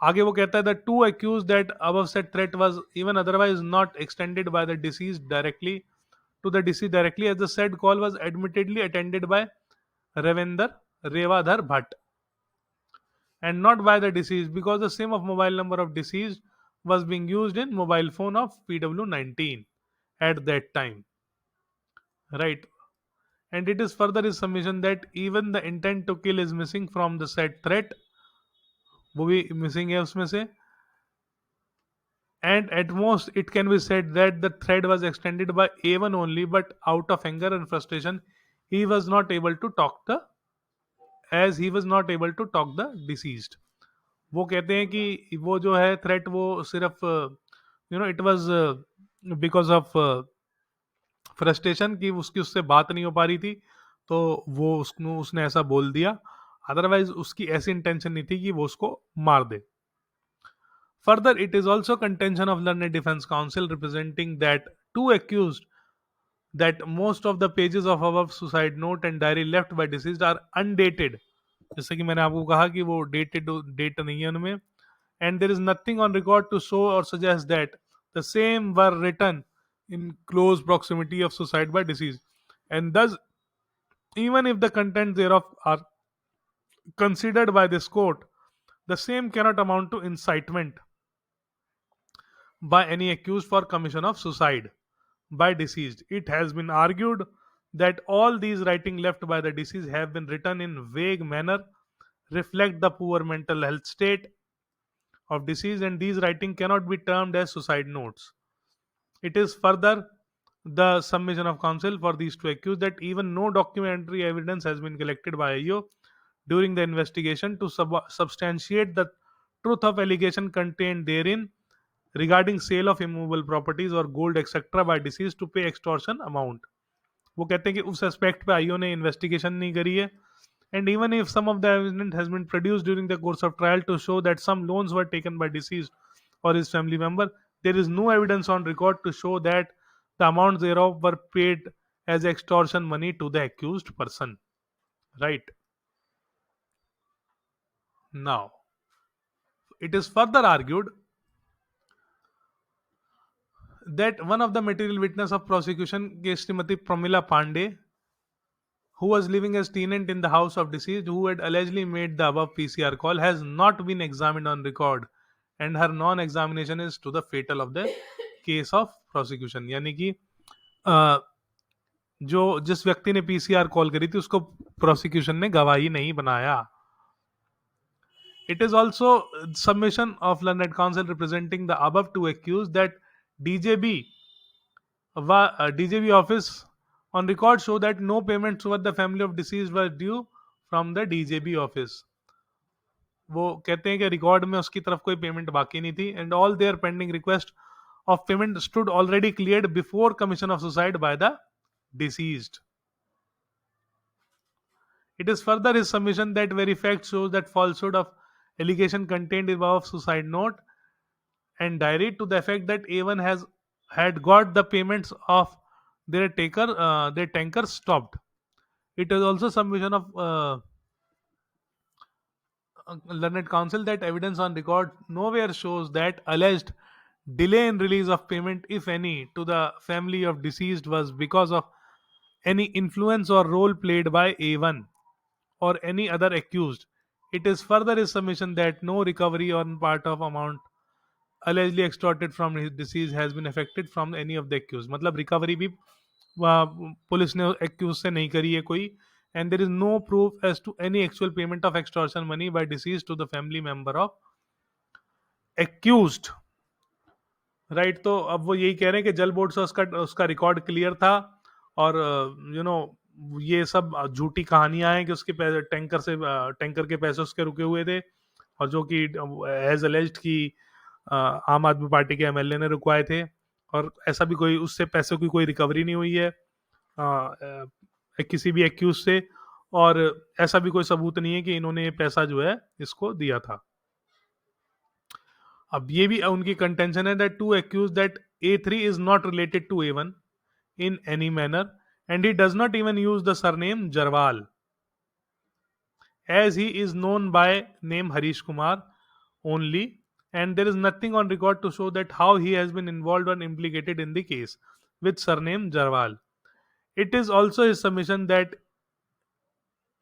आगे वो कहता है the two accused that above said threat was even otherwise not extended by the deceased directly to the deceased directly, as the said call was admittedly attended by Revadhar Bhatt and not by the deceased, because the same of mobile number of deceased was being used in mobile phone of PW19 at that time. Right. And it is further his submission that even the intent to kill is missing from the said threat, वो भी missing है उसमें से, and at most it can be said that the thread was extended by A1 only, but out of anger and frustration he was not able to talk the deceased. वो कहते हैं कि वो जो है थ्रेट वो सिर्फ it was because of frustration कि उससे बात नहीं हो पा रही थी, तो वो उसने ऐसा बोल दिया, अदरवाइज उसकी ऐसी इंटेंशन नहीं थी कि वो उसको मार दे. Further, it is also contention of learned defense counsel representing that two accused that most of the pages of above suicide note and diary left by deceased are undated. जैसे कि मैंने आपको कहा कि वो डेट नहीं है उनमें, and there is nothing on record to show or suggest that the same were written in close proximity of suicide by deceased, and thus even if the content thereof are considered by this court, the same cannot amount to incitement by any accused for commission of suicide by deceased. It has been argued that all these writings left by the deceased have been written in vague manner, reflect the poor mental health state of deceased, and these writings cannot be termed as suicide notes. It is further the submission of counsel for these two accused that even no documentary evidence has been collected by IO during the investigation to substantiate the truth of allegation contained therein regarding sale of immovable properties or gold etc. by deceased to pay extortion amount. वो कहते हैं कि उस aspect पे IO ने investigation नहीं करी है. And even if some of the evidence has been produced during the course of trial to show that some loans were taken by deceased or his family member, there is no evidence on record to show that the amounts thereof were paid as extortion money to the accused person. Right. Now, it is further argued that one of the material witness of prosecution, Srimati Pramila Pandey, who was living as tenant in the house of deceased who had allegedly made the above PCR call, has not been examined on record, and her non-examination is to the fatal of the case of prosecution. यानी कि जो जिस व्यक्ति ने PCR call करी थी उसको prosecution ने गवाही नहीं बनाया. It is also submission of learned counsel representing the above two accused that DJB office on record show that no payments toward the family of deceased were due from the DJB office. वो कहते हैं कि record में उसकी तरफ कोई payment बाकी नहीं थी, and all their pending request of payment stood already cleared before commission of suicide by the deceased. It is further his submission that very fact shows that falsehood of allegation contained above suicide note and diary to the effect that A1 had got the payments of their tanker stopped. It is also submission of learned counsel that evidence on record nowhere shows that alleged delay in release of payment, if any, to the family of deceased was because of any influence or role played by A1 or any other accused. It is further his submission that no recovery on part of amount allegedly extorted from his deceased has been effected from any of the accused. मतलब recovery भी police ने accused से नहीं करी है कोई, and there is no proof as to any actual payment of extortion money by deceased to the family member of accused. Right. तो अब वो यही कह रहे हैं कि जल बोर्ड से उसका रिकॉर्ड क्लियर था, और ये सब झूठी कहानियां हैं कि उसके टैंकर के पैसे उसके रुके हुए थे, और जो कि एज अलेज्ड की आम आदमी पार्टी के एमएलए ने रुकवाए थे, और ऐसा भी कोई उससे पैसों की कोई रिकवरी नहीं हुई है किसी भी एक्यूज से, और ऐसा भी कोई सबूत नहीं है कि इन्होंने ये पैसा जो है इसको दिया था. अब ये भी उनकी कंटेंशन है that to accused that A3 is not related to A1 in any manner, and he does not even use the surname Jarwal, as he is known by name Harish Kumar only, and there is nothing on record to show that how he has been involved or implicated in the case with surname Jarwal. It is also his submission that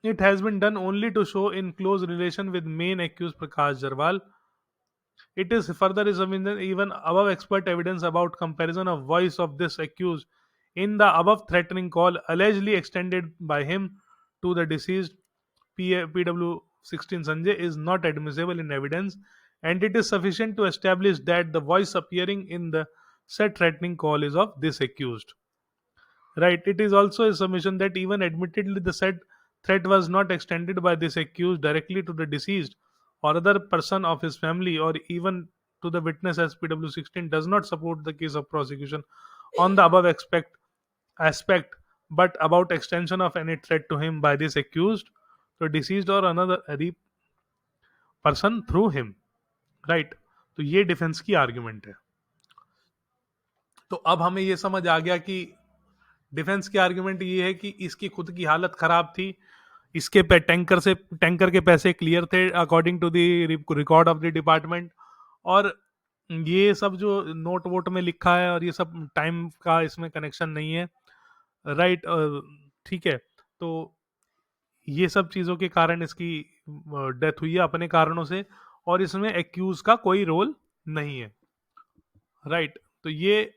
it has been done only to show in close relation with main accused Prakash Jarwal. It is further his submission that even above expert evidence about comparison of voice of this accused in the above threatening call allegedly extended by him to the deceased PW16 Sanjay is not admissible in evidence, and it is sufficient to establish that the voice appearing in the said threatening call is of this accused. Right. It is also a submission that even admittedly the said threat was not extended by this accused directly to the deceased or other person of his family or even to the witness as PW16 does not support the case of prosecution on the above aspect, but about extension of any threat to him by this accused to deceased or another person through him. Right. तो ये defence की argument है. तो अब हमें ये समझ आ गया कि डिफेंस की आर्ग्यूमेंट ये है कि इसकी खुद की हालत खराब थी, इसके पे टैंकर के पैसे क्लियर थे according to the record of the department, और ये सब जो नोट वोट में लिखा है और ये सब टाइम का इसमें कनेक्शन नहीं है. राइट. ठीक है. तो ये सब चीजों के कारण इसकी डेथ हुई है अपने कारणों से, और इसमें एक्यूज का कोई रोल नहीं है। राइट, तो ये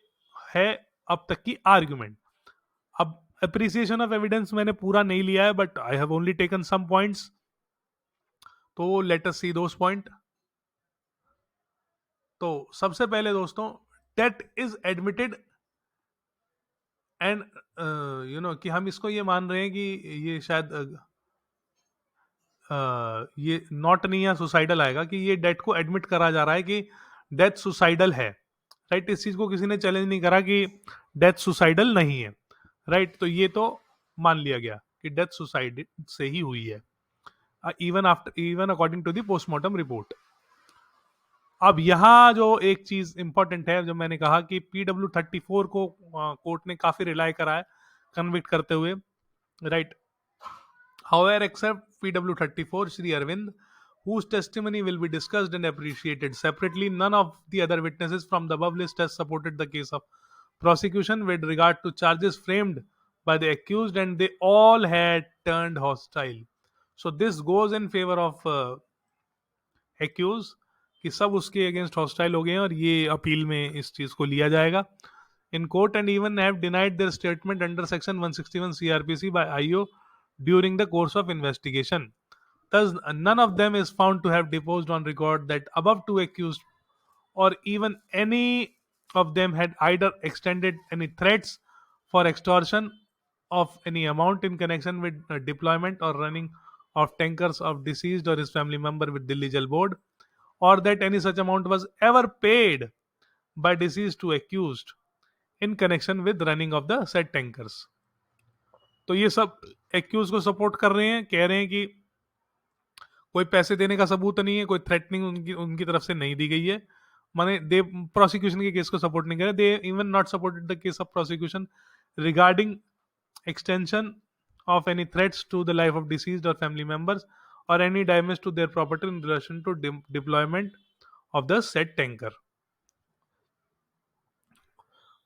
है अब तक की आर्ग्यूमेंट। अब अप्रिसिएशन ऑफ एविडेंस मैंने पूरा नहीं लिया है, but I have only taken some points, तो let us see those point. तो सबसे पहले दोस्तों, डेट इज एडमिटेड एंड कि हम इसको ये मान रहे हैं कि ये शायद ये नॉट नहीं है, सुसाइडल आएगा, कि ये डेथ को एडमिट करा जा रहा है कि डेथ सुसाइडल है। राइट, इस चीज को किसी ने चैलेंज नहीं करा कि डेथ सुसाइडल नहीं है। राइट, तो ये तो मान लिया गया कि डेथ सुसाइड से ही हुई है, even according to the postmortem report. अब यहाँ जो एक चीज इंपॉर्टेंट है, जो मैंने कहा कि PW34 को कोर्ट ने काफी रिलाई करा है कन्विक्ट करते हुए। Right, however, except PW34, Shri Arvind, whose testimony will be discussed and appreciated separately, none of the other witnesses from the above list has supported the case of prosecution with regard to charges framed by the accused, and they all had turned hostile. So this goes in favor of accused, कि सब उसके against hostile हो गए हैं, और ये appeal में इस चीज को लिया जाएगा in court, and even have denied their statement under section 161 CRPC by IO during the course of investigation. Thus, none of them is found to have deposed on record that above two accused, or even any of them, had either extended any threats for extortion of any amount in connection with deployment or running of tankers of deceased or his family member with Delhi Jal Board, or that any such amount was ever paid by deceased to accused in connection with running of the set tankers. तो ये सब accused को support कर रहे हैं, कह रहे हैं कि कोई पैसे देने का सबूत नहीं है, कोई थ्रेटनिंग उनकी उनकी तरफ से नहीं दी गई है। माने दे प्रोसिक्यूशन के केस को सपोर्ट नहीं करे, they even not supported the case of prosecution regarding extension of any threats to the life of deceased और फैमिली मेंबर्स, और any damage to their property in relation to deployment of the set tanker.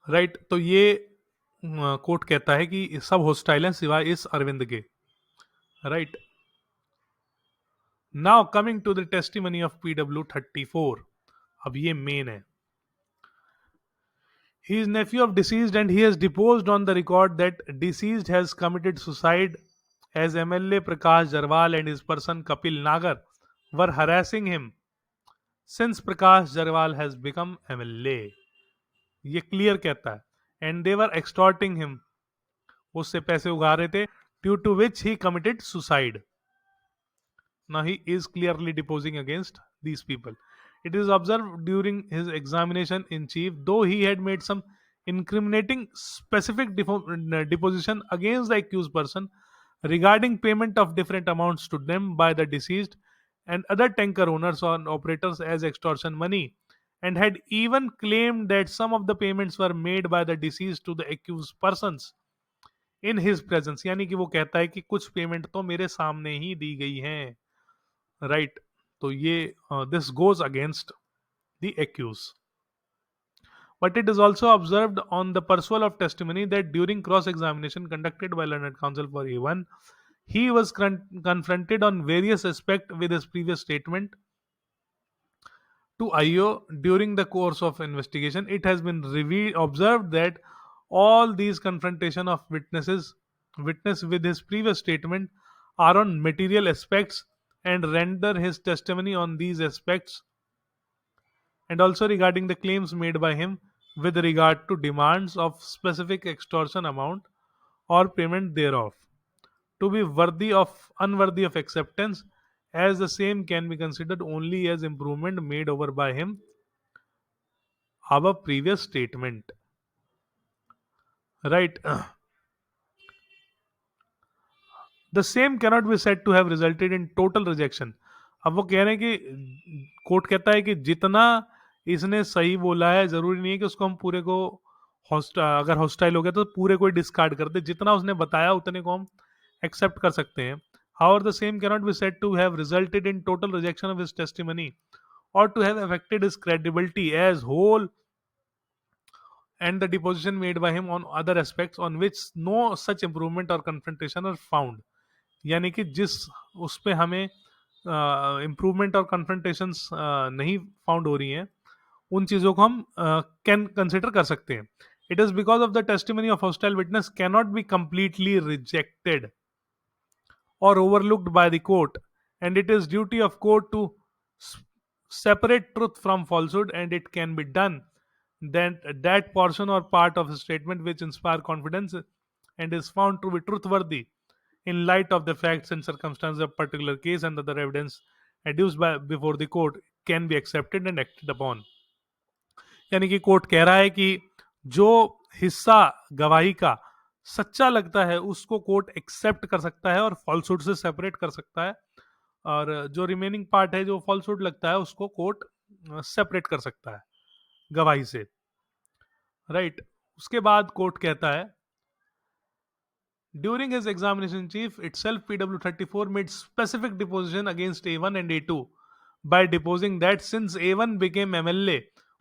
Right, तो ये court कहता है कि सब hostile हैं सिवाय इस अरविंद के। Right, now coming to the testimony of PW34। अब ये मेन है। He is nephew of deceased and he has deposed on the record that deceased has committed suicide as MLA Prakash Jarwal and his person Kapil Nagar were harassing him since Prakash Jarwal has become MLA। ये clear कहता है, and they were एक्सटॉर्टिंग him, उससे पैसे उगा रहे थे, due to which he committed suicide. Now he is clearly deposing against these people. It is observed during his examination in chief, though he had made some incriminating specific deposition against the accused person regarding payment of different amounts to them by the deceased and other tanker owners or operators as extortion money, and had even claimed that some of the payments were made by the deceased to the accused persons in his presence। यानी कि वो कहता है कि कुछ payment तो मेरे सामने ही दी गई हैं। राइट, तो ये this goes against the accused. But it is also observed on the pursual of testimony that during cross examination conducted by learned counsel for A1, he was confronted on various aspects with his previous statement to IO during the course of investigation. It has been observed that all these confrontation of witness with his previous statement are on material aspects and render his testimony on these aspects, and also regarding the claims made by him with regard to demands of specific extortion amount or payment thereof, to be unworthy of acceptance, as the same can be considered only as improvement made over by him our previous statement। Right, the same cannot be said to have resulted in total rejection। अब वो कह रहे हैं कि court कहता है कि जितना इसने सही बोला है, जरूरी नहीं है कि उसको हम पूरे को अगर हॉस्टाइल हो गया तो पूरे को डिस्कार्ड कर दे, जितना उसने बताया उतने को हम एक्सेप्ट कर सकते हैं। However, the same cannot be said to have resulted in total rejection of his testimony or to have affected his credibility as whole, and the deposition made by him on other aspects on which no such improvement or confrontation are found। यानी कि जिस उस पे हमें improvement और कन्फ्रंटेशंस नहीं found हो रही हैं, उन चीजों को हम कैन कंसिडर कर सकते हैं. It is because of the testimony of hostile witness can not be completely rejected or overlooked by the court, and it is duty of court to separate truth from falsehood, and it can be done then that portion or part of a statement which inspire confidence and is found to be truthworthy in light of the facts and circumstances of particular case and other evidence adduced by before the court can be accepted and acted upon. यानी कि court कह रहा है कि जो हिस्सा गवाही का सच्चा लगता है उसको कोर्ट एक्सेप्ट कर सकता है और फॉल्सहुड से सेपरेट कर सकता है, और जो रिमेनिंग पार्ट है जो फॉल्सहुड लगता है उसको कोर्ट सेपरेट कर सकता है गवाही से. राइट. उसके बाद कोर्ट कहता है during his examination chief itself PW34 made specific deposition against A1 and A2 by deposing that since A1 became MLA,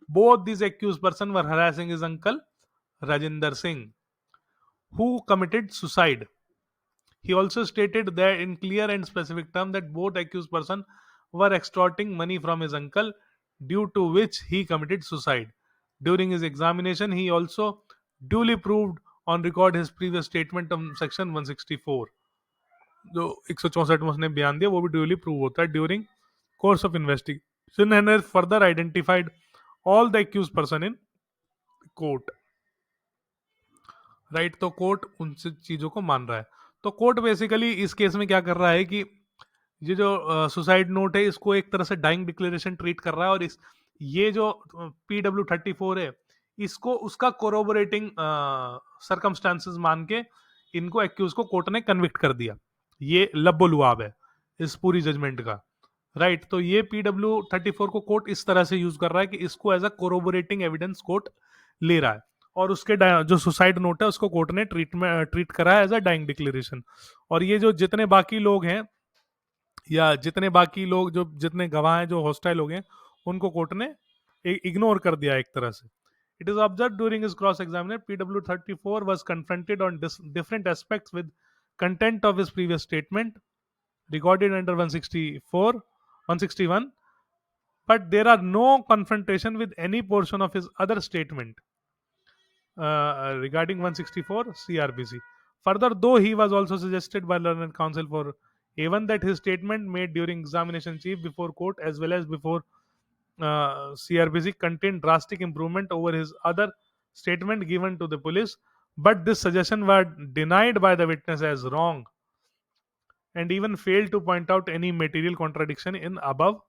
both these accused person were harassing his uncle Rajinder Singh, who committed suicide. He also stated that in clear and specific terms that both accused person were extorting money from his uncle, due to which he committed suicide. During his examination, he also duly proved on record his previous statement on section 164. जो 164 में उसने बयान दिया वो भी duly prove होता है during course of investigation and has further identified all the accused person in court. Right. तो कोर्ट उन चीजों को मान रहा है. तो कोर्ट बेसिकली इस केस में क्या कर रहा है कि ये जो सुसाइड नोट है इसको एक तरह से डाइंग डिक्लेरेशन ट्रीट कर रहा है, और इस ये जो PW34 है इसको उसका कोरोबोरेटिंग सर्कमस्टांसेस मान के इनको एक्यूज को कोर्ट ने कन्विक्ट कर दिया. ये लब्बो लुआब है इस पूरी जजमेंट का. राइट. तो ये PW34 को कोर्ट इस तरह से यूज कर रहा है कि इसको एज अ कोरोबोरेटिंग एविडेंस कोर्ट ले रहा है, और उसके जो सुसाइड नोट है उसको कोर्ट ने ट्रीट करा है एज अ डाइंग डिक्लेरेशन. और ये जो जितने बाकी लोग हैं या जितने बाकी लोग जो जितने गवाह हैं जो हॉस्टाइल हो गए उनको कोर्ट ने इग्नोर कर दिया एक तरह से. It is observed during his cross-examination, PW34 was confronted on different aspects with content of his previous statement, recorded under 164, 161, but there are no confrontation with any portion of his other statement regarding 164 CRPC. Further, though he was also suggested by learned counsel for A1 that his statement made during examination chief before court as well as before CRPC contained drastic improvement over his other statement given to the police, but this suggestion was denied by the witness as wrong and even failed to point out any material contradiction in above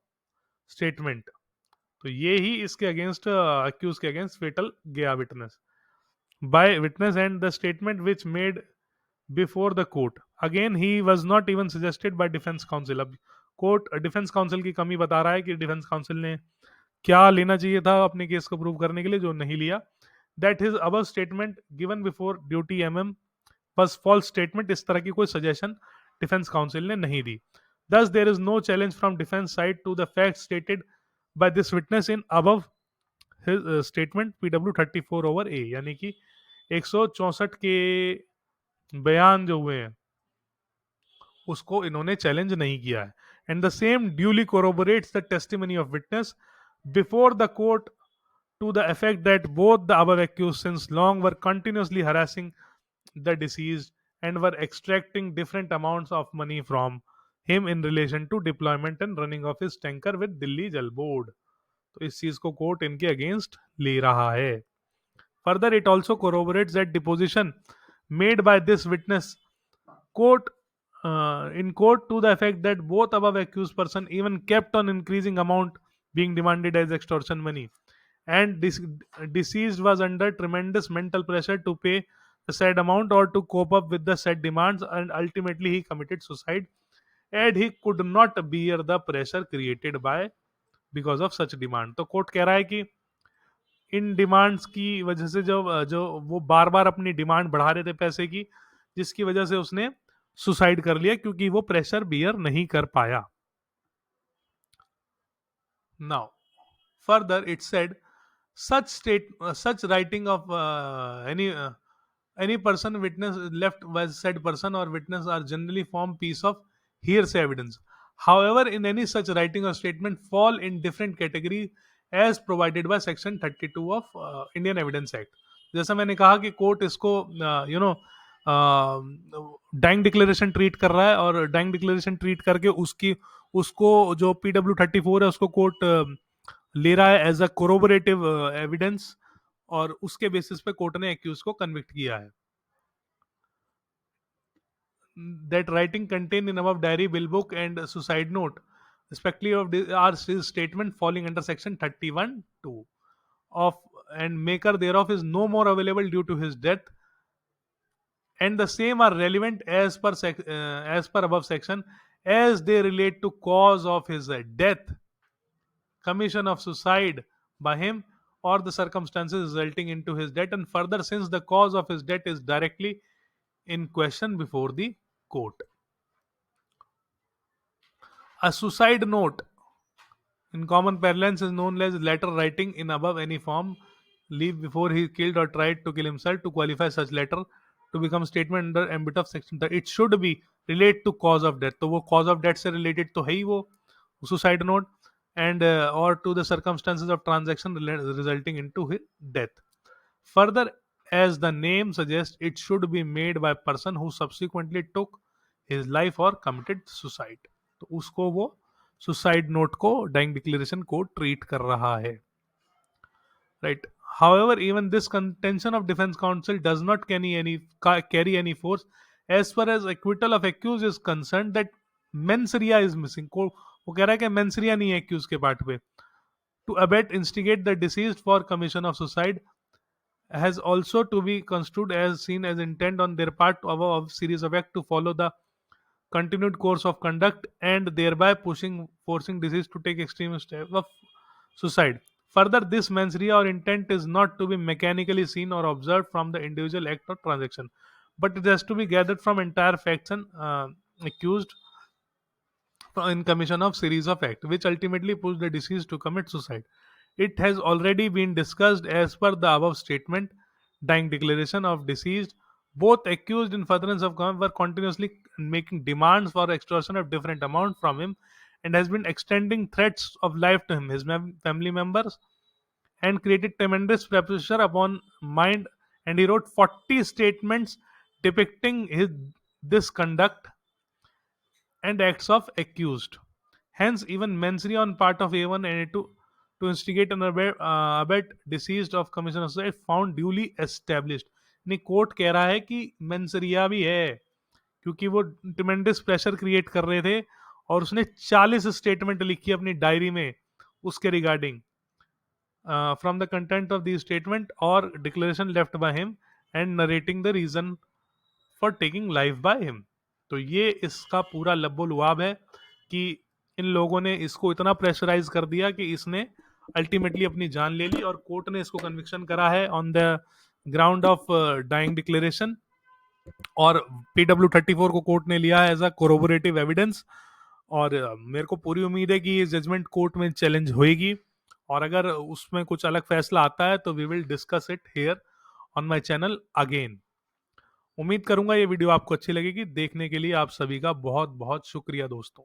statement. तो ये ही इसके against accused के against फेटल गया witness by witness and the statement which made before the court. Again, he was not even suggested by defense counsel. अब court defence council की कमी बता रहा है कि डिफेंस काउंसिल ने क्या लेना चाहिए था अपने केस को प्रूव करने के लिए जो नहीं लिया. That his above statement given before duty MM बस फॉल्स स्टेटमेंट. इस तरह की कोई सजेशन डिफेंस काउंसिल ने नहीं दी. Thus, there is no challenge from defense side to the facts stated by this witness in above his statement PW34 over A. यानी कि 164 के बयान जो हुए हैं उसको इन्होंने चैलेंज नहीं किया है. And the same duly corroborates the testimony of witness before the court to the effect that both the above accused since long were continuously harassing the deceased and were extracting different amounts of money from him in relation to deployment and running of his tanker with Delhi Jal Board. तो इस चीज को court इनके against ले रहा है. Further, it also corroborates that deposition made by this witness court in court to the effect that both above accused person even kept on increasing amount being demanded as extortion money, and deceased was under tremendous mental pressure to pay the said amount or to cope up with the said demands, and ultimately he committed suicide and he could not bear the pressure created by because of such demand. तो court कह रहा है कि इन demands की वजह से जो जो वो बार बार अपनी डिमांड बढ़ा रहे थे पैसे की, जिसकी वजह से उसने सुसाइड कर लिया क्योंकि वो प्रेशर बियर नहीं कर पाया. Now further it said such writing of any any person witness left by said person or witness are generally form piece of hearsay evidence. However, in any such writing or statement fall in different category as provided by section 32 of Indian Evidence Act. जैसा मैंने कहा कि court इसको dying declaration treat कर रहा है, और dying declaration treat करके उसको जो PW34 है उसको कोर्ट ले रहा है एज अ कोरोबोरेटिव एविडेंस, और उसके बेसिस पे कोर्ट ने एक्यूज को कन्विक्ट किया है. That writing contained in above diary, bill book, and suicide note, respectively, of are his statement falling under section 31(2) of, and maker thereof is no more available due to his death, and the same are relevant as per above section as they relate to cause of his death, commission of suicide by him, or the circumstances resulting into his death, and further, since the cause of his death is directly in question before the court. A suicide note, in common parlance, is known as letter writing in above any form, leave before he killed or tried to kill himself. To qualify such letter to become statement under ambit of section 30, it should be relate to cause of death. तो वो cause of death से related तो है ही वो suicide note, and or to the circumstances of transaction resulting into his death. Further, as the name suggests, it should be made by a person who subsequently took his life or committed suicide. तो उसको वो suicide note को dying declaration को treat कर रहा है, right. However, even this contention of defense counsel does not carry any force as far as acquittal of accused is concerned, that mens rea is missing. वो कह रहा है कि mens rea नहीं है accused के पार्ट पे. To abet, instigate the deceased for commission of suicide has also to be construed as seen as intent on their part of series of act to follow the continued course of conduct and thereby forcing deceased to take extreme step of suicide. Further, this mens rea or intent is not to be mechanically seen or observed from the individual act or transaction, but it has to be gathered from entire facts and accused in commission of series of act, which ultimately push the deceased to commit suicide. It has already been discussed as per the above statement, dying declaration of deceased. Both accused in furtherance of crime were continuously making demands for extortion of different amount from him, and has been extending threats of life to him, his family members, and created tremendous pressure upon mind. And he wrote 40 statements depicting this conduct and acts of accused. Hence, even mens rea on part of A1 and A2 to instigate and abet deceased of commission of suicide found duly established. नहीं, court कह रहा है कि mens rea भी है, क्योंकि वो tremendous pressure create कर रहे थे, और उसने 40 स्टेटमेंट लिखी अपनी डायरी में उसके regarding, from the content of the statement और declaration left by him and narrating the reason for taking life by him. तो ये इसका पूरा लब्बो लुआब है कि इन लोगों ने इसको इतना प्रेशराइज कर दिया कि इसने अल्टीमेटली अपनी जान ले ली, और कोर्ट ने इसको कन्विक्शन करा है on the ground of dying declaration, और PW34 को कोर्ट ने लिया है एज अ कोरोबोरेटिव एविडेंस. और मेरे को पूरी उम्मीद है कि ये जजमेंट कोर्ट में चैलेंज होएगी, और अगर उसमें कुछ अलग फैसला आता है तो we will discuss it here on my channel again. उम्मीद करूंगा ये वीडियो आपको अच्छी लगेगी. देखने के लिए आप सभी का बहुत बहुत शुक्रिया दोस्तों.